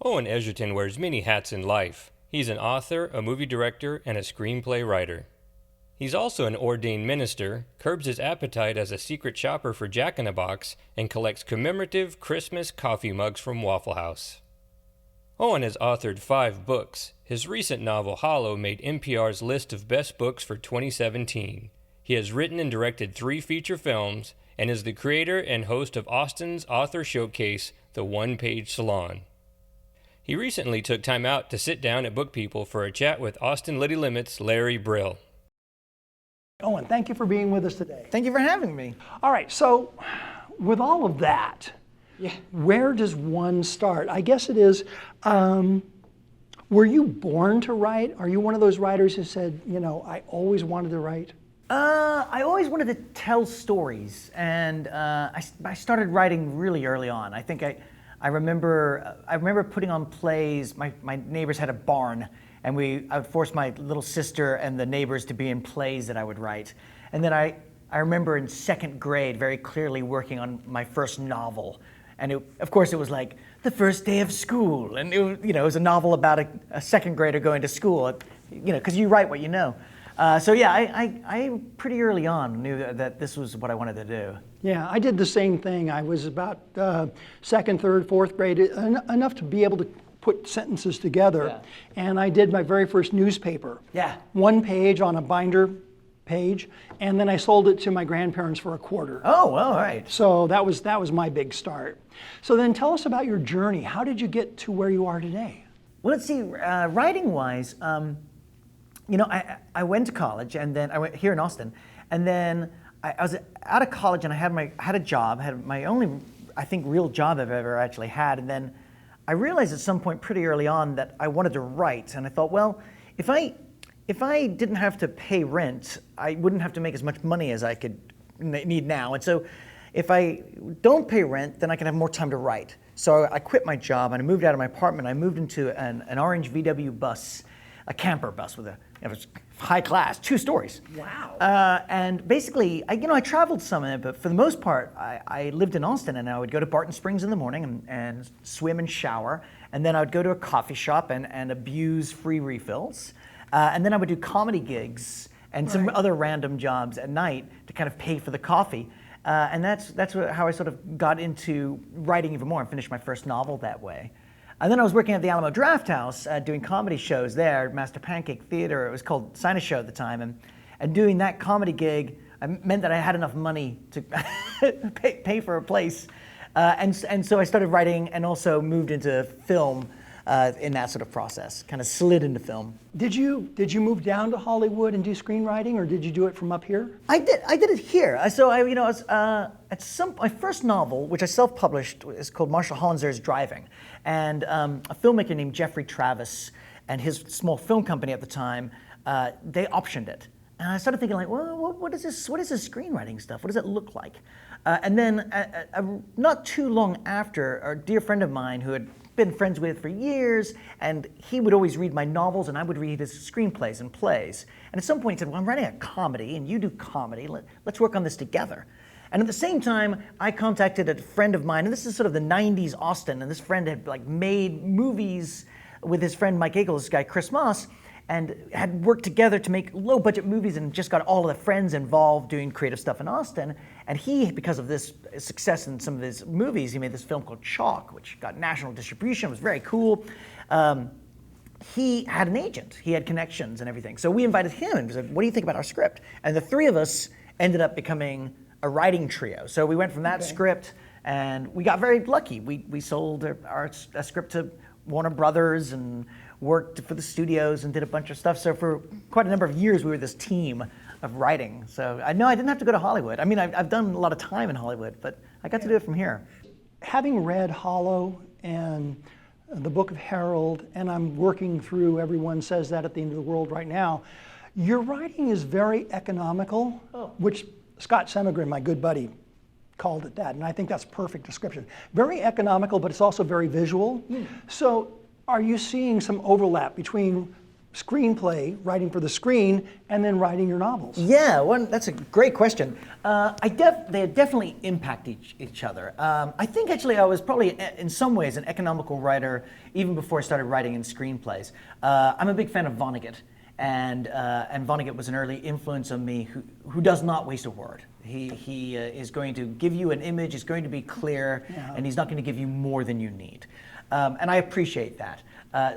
Owen Egerton wears many hats in life. He's an author, a movie director, and a screenplay writer. He's also an ordained minister, curbs his appetite as a secret shopper for Jack-in-the-Box, and collects commemorative Christmas coffee mugs from Waffle House. Owen has authored 5 books. His recent novel, Hollow, made NPR's list of best books for 2017. He has written and directed 3 feature films, and is the creator and host of Austin's author showcase, The One Page Salon. He recently took time out to sit down at Book People for a chat with Austin Liti Limit's Larry Brill. Owen, thank you for being with us today. Thank you for having me. All right, so with all of that, where does one start? I guess it is, were you born to write? Are you one of those writers who said, I always wanted to write? I always wanted to tell stories, and I started writing really early on. I think I remember putting on plays. My neighbors had a barn, and I would force my little sister and the neighbors to be in plays that I would write. And then I remember in 2nd grade very clearly working on my first novel. And of course it was like the first day of school, and it was a novel about a 2nd grader going to school, because you write what you know. I pretty early on knew that this was what I wanted to do. Yeah, I did the same thing. I was about 2nd, 3rd, 4th grade, enough to be able to put sentences together. And I did my very first newspaper. 1 page on a binder page, and then I sold it to my grandparents for $0.25. Oh, well, all right. So that was my big start. So then tell us about your journey. How did you get to where you are today? Well, let's see, writing-wise, I went to college, and then I went here in Austin, and then I was out of college, and I had a job, had my only, I think, real job I've ever actually had, and then I realized at some point pretty early on that I wanted to write, and I thought, well, if I didn't have to pay rent, I wouldn't have to make as much money as I could need now, and so if I don't pay rent, then I can have more time to write. So I quit my job, and I moved out of my apartment. I moved into an orange VW bus, a camper bus with it was high class, 2 stories. Wow. And basically, I traveled some in it, but for the most part, I lived in Austin, and I would go to Barton Springs in the morning and swim and shower, and then I would go to a coffee shop and abuse free refills, and then I would do comedy gigs and some other random jobs at night to kind of pay for the coffee. And that's how I sort of got into writing even more and finished my first novel that way. And then I was working at the Alamo Draft House doing comedy shows there, Master Pancake Theater. It was called Sinus Show at the time. And doing that comedy gig meant that I had enough money to pay for a place. And so I started writing and also moved into film in that sort of process, kind of slid into film. Did you move down to Hollywood and do screenwriting, or did you do it from up here? I did it here. So I was my first novel, which I self-published, is called Marshall Hollinser's Driving, and a filmmaker named Jeffrey Travis and his small film company at the time, they optioned it. And I started thinking, like, well, what is this screenwriting stuff? What does it look like? And then not too long after, a dear friend of mine who had been friends with for years, and he would always read my novels, and I would read his screenplays and plays. And at some point he said, well, I'm writing a comedy, and you do comedy. Let's work on this together. And at the same time, I contacted a friend of mine, and this is sort of the 90s Austin, and this friend had made movies with his friend Mike Eagles, this guy Chris Moss, and had worked together to make low-budget movies and just got all of the friends involved doing creative stuff in Austin. And he, because of this success in some of his movies, he made this film called Chalk, which got national distribution. It was very cool. He had an agent. He had connections and everything. So we invited him and said, what do you think about our script? And the 3 of us ended up becoming a writing trio. So we went from that script, and we got very lucky. We sold our script to Warner Brothers and worked for the studios and did a bunch of stuff. So for quite a number of years, we were this team of writing. So I didn't have to go to Hollywood. I mean, I've done a lot of time in Hollywood, but I got to do it from here. Having read Hollow and the Book of Harold, and I'm working through Everyone Says That at the End of the World right now, your writing is very economical, which Scott Semigrin, my good buddy, called it that, and I think that's a perfect description. Very economical, but it's also very visual. So are you seeing some overlap between screenplay, writing for the screen, and then writing your novels? Yeah, that's a great question. They definitely impact each other. I think actually I was probably in some ways an economical writer even before I started writing in screenplays. I'm a big fan of Vonnegut, and Vonnegut was an early influence on me who does not waste a word. He is going to give you an image, he's going to be clear, and he's not going to give you more than you need. And I appreciate that.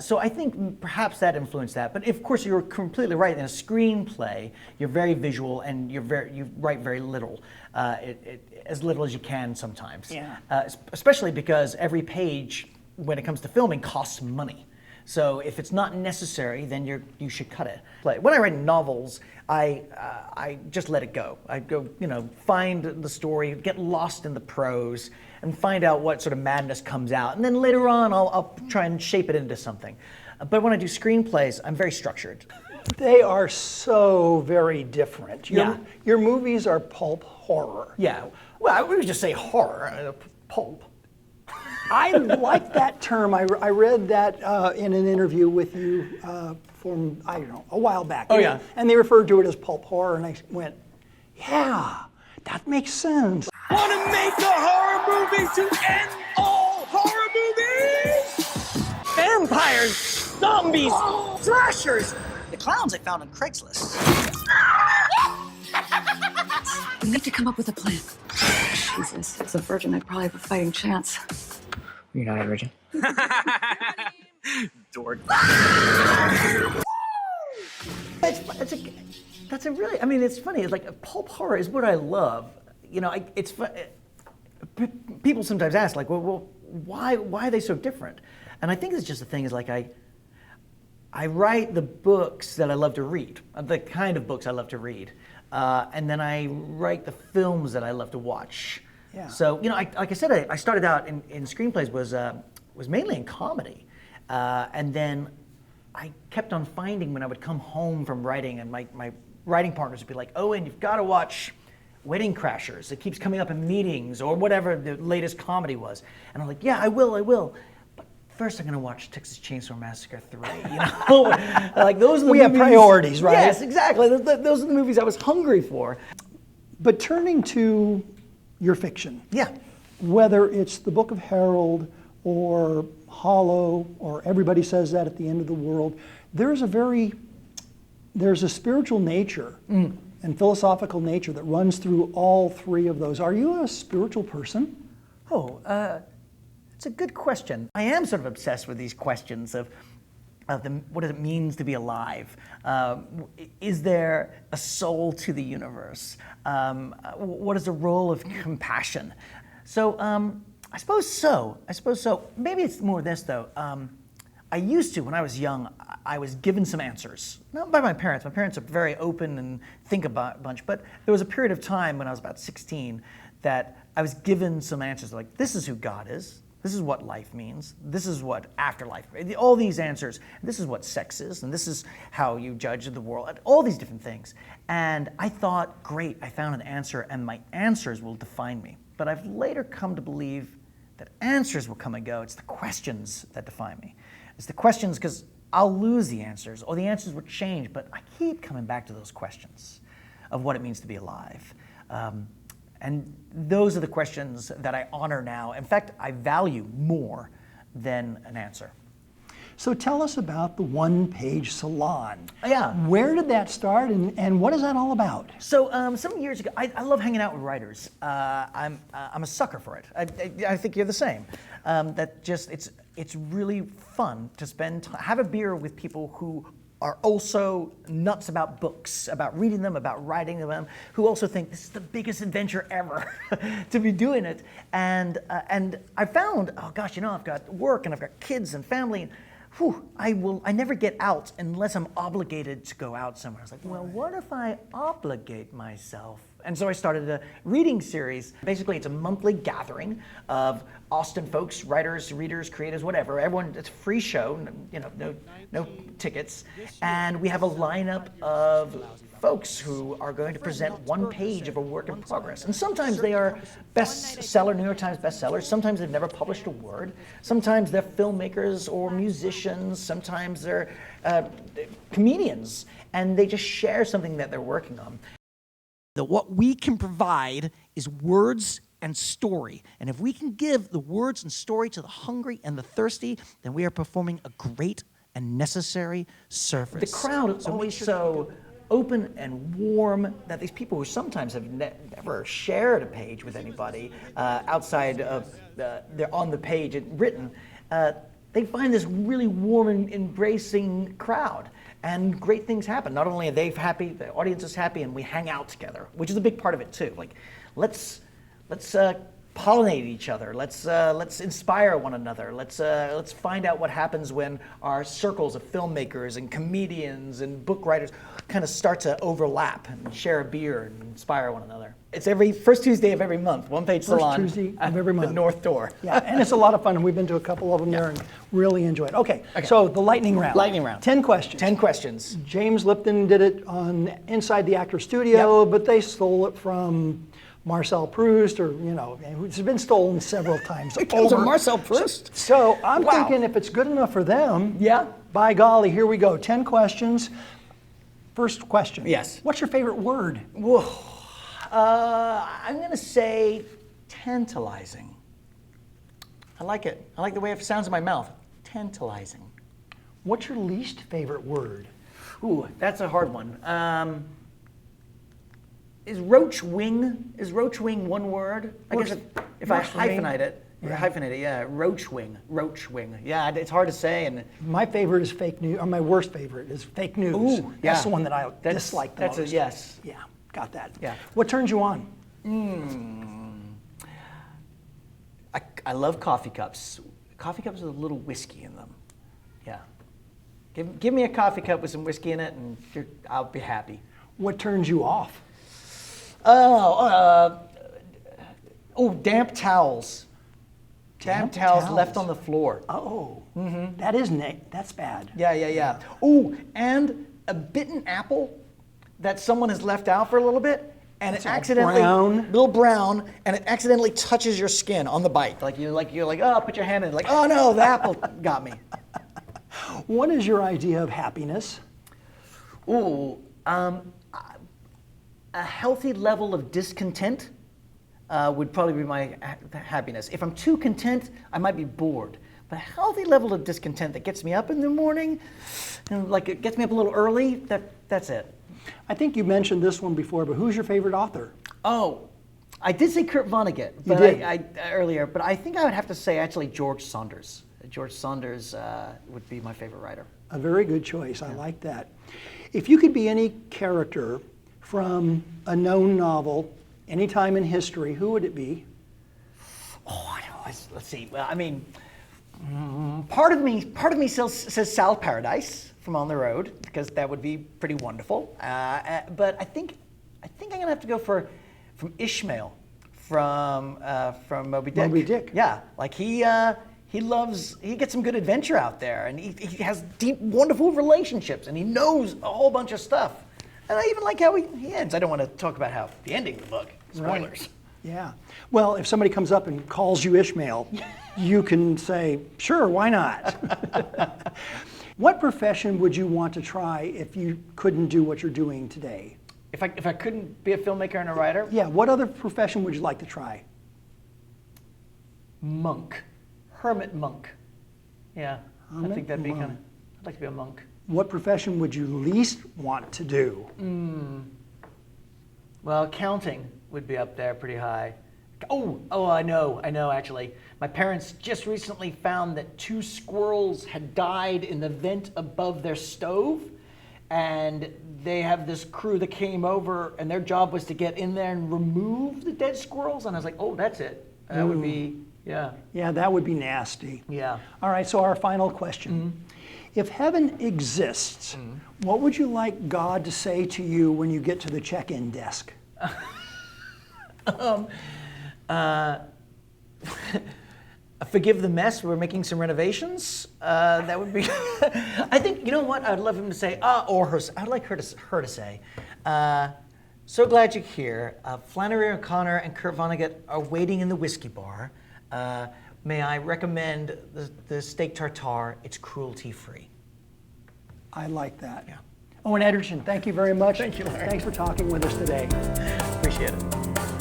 So I think perhaps that influenced that. But of course, you're completely right. In a screenplay, you're very visual and you write very little, as little as you can sometimes. Yeah. Especially because every page, when it comes to filming, costs money. So if it's not necessary, then you should cut it. When I write novels, I just let it go. I go, find the story, get lost in the prose, and find out what sort of madness comes out. And then later on, I'll try and shape it into something. But when I do screenplays, I'm very structured. They are so very different. Your movies are pulp horror. Yeah. Well, we would just say horror, pulp. I like that term. I read that in an interview with you from, I don't know, a while back. Oh, yeah. And they referred to it as pulp horror, and I went, yeah, that makes sense. Want to make a horror movie to end all horror movies? Vampires, zombies, slashers. The clowns I found on Craigslist. We need to come up with a plan. Jesus, as a virgin, I probably have a fighting chance. You're not a virgin. Dork. That's a really, I mean, it's funny. It's like pulp horror is what I love. People sometimes ask, like, well, why are they so different? And I think it's just the thing is like I write the books that I love to read, the kind of books I love to read, and then I write the films that I love to watch. Yeah. So like I said, I started out in screenplays was mainly in comedy, and then I kept on finding when I would come home from writing, and my writing partners would be like, "Owen, you've got to watch Wedding Crashers. It keeps coming up in meetings," or whatever the latest comedy was. And I'm like, "Yeah, I will. But first, I'm going to watch Texas Chainsaw Massacre 3." Like those are the We have movies- priorities, right? Yes, exactly. Those are the movies I was hungry for. But turning to your fiction, Yeah. whether it's the Book of Harold or Hollow or Everybody Says That at the End of the World, there's a spiritual nature and philosophical nature that runs through all three of those. Are you a spiritual person? It's a good question. I am sort of obsessed with these questions of what it means to be alive. Is there a soul to the universe? What is the role of compassion? So I suppose so. Maybe it's more this though. I used to, when I was young, I was given some answers. Not by my parents. My parents are very open and think about a bunch. But there was a period of time when I was about 16 that I was given some answers like, this is who God is. This is what life means. This is what afterlife, all these answers. This is what sex is, and this is how you judge the world, all these different things. And I thought, great, I found an answer, and my answers will define me. But I've later come to believe that answers will come and go. It's the questions that define me. It's the questions because I'll lose the answers, or the answers will change, but I keep coming back to those questions of what it means to be alive. And those are the questions that I honor now. In fact, I value more than an answer. So tell us about the one-page salon. Yeah. Where did that start, and what is that all about? So some years ago, I love hanging out with writers. I'm a sucker for it. I think you're the same. It's really fun to have a beer with people who are also nuts about books, about reading them, about writing them, who also think this is the biggest adventure ever to be doing it. And I found, oh gosh, I've got work and I've got kids and family. I never get out unless I'm obligated to go out somewhere. I was like, well, what if I obligate myself And so I started a reading series. Basically, it's a monthly gathering of Austin folks, writers, readers, creators, whatever. Everyone, it's a free show, no tickets. And we have a lineup of folks who are going to present one page of a work in progress. And sometimes they are bestseller, New York Times bestsellers. Sometimes they've never published a word. Sometimes they're filmmakers or musicians. Sometimes they're comedians. And they just share something that they're working on. What we can provide is words and story. And if we can give the words and story to the hungry and the thirsty, then we are performing a great and necessary service. The crowd is always so open and warm that these people who sometimes have never shared a page with anybody outside of they're on the page and written, they find this really warm and embracing crowd. And great things happen. Not only are they happy, the audience is happy, and we hang out together, which is a big part of it too. Like, let's pollinate each other. Let's inspire one another. Let's find out what happens when our circles of filmmakers and comedians and book writers kind of start to overlap and share a beer and inspire one another. It's every first Tuesday of every month, One Page Salon. First Tuesday of every month. The North Door. Yeah, and it's a lot of fun. We've been to a couple of them there and really enjoyed it. Okay, so the lightning round. Lightning round. 10 questions. 10 questions. James Lipton did it on Inside the Actor Studio, but they stole it from Marcel Proust, or, it's been stolen several times. It was a Marcel Proust? So I'm thinking if it's good enough for them, by golly, here we go. 10 questions. First question. Yes. What's your favorite word? Whoa. I'm going to say tantalizing. I like it. I like the way it sounds in my mouth. Tantalizing. What's your least favorite word? Ooh, that's a hard one. Is roach wing one word? I guess if I hyphenate it, roach wing. Yeah, it's hard to say. And my favorite is fake news, or my worst favorite is fake news. Ooh, yeah. That's the one that I dislike the most. That's a yes. Yeah, got that. Yeah. What turns you on? I love coffee cups. Coffee cups with a little whiskey in them. Yeah. Give me a coffee cup with some whiskey in it, and I'll be happy. What turns you off? Damp towels. Damp towels left on the floor. Oh, that's bad. Yeah. Oh, and a bitten apple that someone has left out for a little bit, and it accidentally little brown, and it accidentally touches your skin on the bite. You're like, oh, put your hand in. Like, oh no, the apple got me. What is your idea of happiness? A healthy level of discontent would probably be my happiness. If I'm too content, I might be bored. But a healthy level of discontent that gets me up in the morning, it gets me up a little early, that's it. I think you mentioned this one before, but who's your favorite author? Oh, I did say Kurt Vonnegut earlier, but I think I would have to say actually George Saunders. George Saunders would be my favorite writer. A very good choice. I like that. If you could be any character from a known novel, any time in history, who would it be? Oh, I don't know. Let's see. Well, I mean, part of me says Sal Paradise from On the Road, because that would be pretty wonderful. But I think I'm gonna have to go from Ishmael from Moby Dick. Moby Dick. Yeah, like he gets some good adventure out there, and he has deep, wonderful relationships, and he knows a whole bunch of stuff. And I even like how he ends. I don't want to talk about how the ending of the book. Spoilers. Right. Yeah. Well, if somebody comes up and calls you Ishmael, you can say, sure, why not? What profession would you want to try if you couldn't do what you're doing today? If I couldn't be a filmmaker and a writer? Yeah, what other profession would you like to try? Monk. Hermit monk. Yeah, I think that'd be I'd like to be a monk. What profession would you least want to do? Well, accounting would be up there pretty high. Oh, I know, actually. My parents just recently found that 2 squirrels had died in the vent above their stove, and they have this crew that came over, and their job was to get in there and remove the dead squirrels, and I was like, oh, that's it. That would be, yeah. Yeah, that would be nasty. Yeah. All right, so our final question. If heaven exists, what would you like God to say to you when you get to the check-in desk? Forgive the mess. We're making some renovations. That would be. I think you know what I'd love him to say, or her. I'd like her to say. So glad you're here. Flannery O'Connor and Kurt Vonnegut are waiting in the whiskey bar. May I recommend the steak tartare? It's cruelty-free. I like that. Yeah. Owen Egerton, thank you very much. Thank you, Larry. Thanks for talking with us today. Appreciate it.